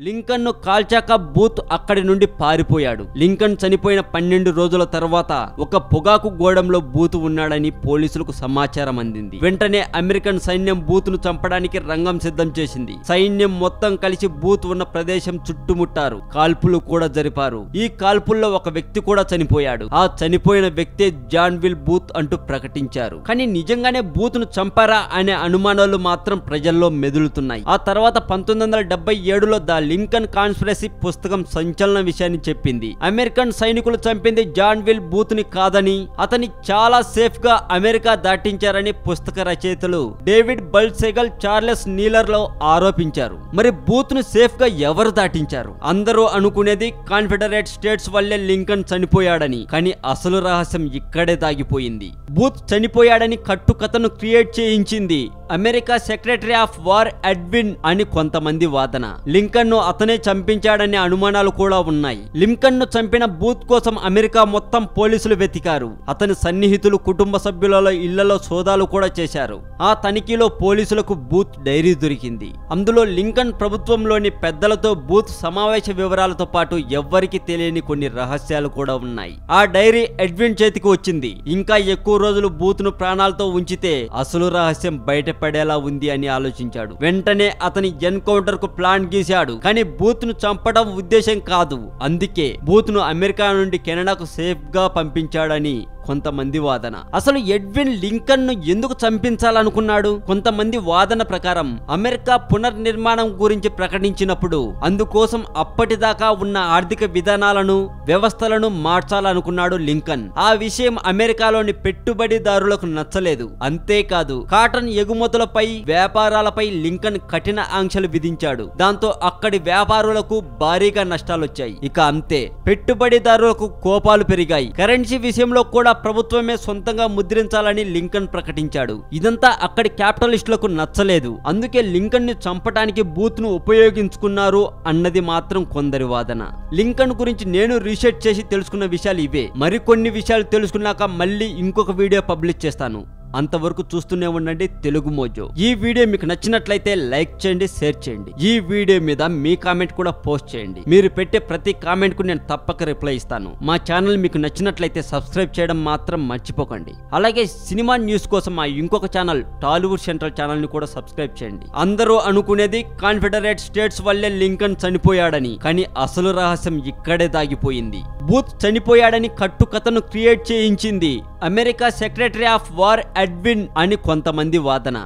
Lincoln ను కాల్చాక booth అక్కడి నుండి పారిపోయాడు. లింకన్ చనిపోయిన 12 రోజుల తర్వాత ఒక పొగాకు గోడంలో బూత్ ఉన్నాడని పోలీసులకు సమాచారం అందింది. వెంటనే అమెరికన్ సైన్యం బూత్ ను చంపడానికి రంగం సిద్ధం చేసింది. సైన్యం మొత్తం కలిసి బూత్ ఉన్న ప్రదేశం చుట్టుముట్టారు. కాల్పులు కూడా జరిపారు. ఈ కాల్పుల్లో ఒక వ్యక్తి కూడా చనిపోయాడు. ఆ చనిపోయిన వ్యక్తే జాన్ విల్ బూత్ అంటూ ప్రకటించారు. కానీ నిజంగానే బూత్ ను చంపారా అనే అనుమానాలు మాత్రం ప్రజల్లో మెదులుతున్నాయి. ఆ తర్వాత 1977లో ద లింకన్ కాన్స్పిరసీ పుస్తకం సంచలన విషయాన్ని చెప్పింది. అమెరికన్ సైనికులు చంపింది జాన్ విల్ బూత్ ని కాదని, అతన్ని చాలా సేఫ్ గా అమెరికా దాటించారని పుస్తక రచయితలు డేవిడ్ బల్సెగల్, చార్లెస్ నీలర్ లో ఆరోపించారు. మరి బూత్ ను సేఫ్ గా ఎవరు దాటించారు? అందరూ అనుకునేది కాన్ఫెడరేట్ స్టేట్స్ వల్లే లింకన్ చనిపోయాడని. కానీ అసలు రహస్యం ఇక్కడే దాగిపోయింది. బూత్ చనిపోయాడని కట్టుకథను క్రియేట్ చేయించింది America secretary of war Edwin అని కొంతమంది వాదన. లింకన్ ను అతనే చంపించాడనే అనుమానాలు కూడా ఉన్నాయి. లింకన్ ను చంపిన బూత్ కోసం అమెరికా మొత్తం పోలీసులు వెతికారు. అతని సన్నిహితులు, కుటుంబ సభ్యులలో ఇళ్లలో సోదాలు కూడా చేశారు. ఆ తనిఖీలో పోలీసులకు బూత్ డైరీ దొరికింది. అందులో లింకన్ ప్రభుత్వంలోని పెద్దలతో బూత్ సమావేశ వివరాలతో పాటు ఎవ్వరికి తెలియని కొన్ని రహస్యాలు కూడా ఉన్నాయి. ఆ డైరీ ఎడ్విన్ చేతికి వచ్చింది. ఇంకా ఎక్కువ రోజులు బూత్ ను ప్రాణాలతో ఉంచితే అసలు రహస్యం బయటపడేలా ఉంది అని ఆలోచించాడు. వెంటనే అతని ఎన్కౌంటర్ కు ప్లాన్ గీశాడు. కానీ బూత్ ను చంపడం ఉద్దేశం కాదు. అందుకే బూత్ ను అమెరికా నుండి కెనడాకు సేఫ్ గా పంపించాడని కొంతమంది వాదన. అసలు ఎడ్విన్ లింకన్ ను ఎందుకు చంపించాలనుకున్నాడు? కొంతమంది వాదన ప్రకారం అమెరికా పునర్నిర్మాణం గురించి ప్రకటించినప్పుడు అందుకోసం అప్పటిదాకా ఉన్న ఆర్థిక విధానాలను, వ్యవస్థలను మార్చాలనుకున్నాడు లింకన్. ఆ విషయం అమెరికాలోని పెట్టుబడిదారులకు నచ్చలేదు. అంతేకాదు, కాటన్ ఎగుమతులపై, వ్యాపారాలపై లింకన్ కఠిన ఆంక్షలు విధించాడు. దాంతో అక్కడి వ్యాపారులకు భారీగా నష్టాలొచ్చాయి. ఇక అంతే, పెట్టుబడిదారులకు కోపాలు పెరిగాయి. కరెన్సీ విషయంలో కూడా ప్రభుత్వమే సొంతంగా ముద్రించాలని లింకన్ ప్రకటించాడు. ఇదంతా అక్కడి క్యాపిటలిస్టులకు నచ్చలేదు. అందుకే లింకన్ ని చంపడానికి బూత్ ను ఉపయోగించుకున్నారు అన్నది మాత్రం కొందరి వాదన. లింకన్ గురించి నేను రీసెర్చ్ చేసి తెలుసుకున్న విషయాలు ఇవే. మరికొన్ని విషయాలు తెలుసుకున్నాక మళ్ళీ ఇంకొక వీడియో పబ్లిష్ చేస్తాను. అంతవరకు చూస్తూనే ఉండండి తెలుగు మోజో. ఈ వీడియో మీకు నచ్చినట్లయితే లైక్ చేయండి, షేర్ చేయండి. ఈ వీడియో మీద మీ కామెంట్ కూడా పోస్ట్ చేయండి. మీరు పెట్టే ప్రతి కామెంట్ కు నేను తప్పక రిప్లై ఇస్తాను. మా ఛానల్ మీకు నచ్చినట్లయితే సబ్స్క్రైబ్ చేయడం మాత్రం మర్చిపోకండి. అలాగే సినిమా న్యూస్ కోసం మా ఇంకొక ఛానల్ టాలీవుడ్ సెంట్రల్ ఛానల్ ని కూడా సబ్స్క్రైబ్ చేయండి. అందరూ అనుకునేది కాన్ఫెడరేట్ స్టేట్స్ వల్లే లింకన్ చనిపోయాడని. కానీ అసలు రహస్యం ఇక్కడే దాగిపోయింది. బూత్ చనిపోయాడని కట్టుకథను క్రియేట్ చేయించింది America secretary of war Edwin అని కొంతమంది వాదన.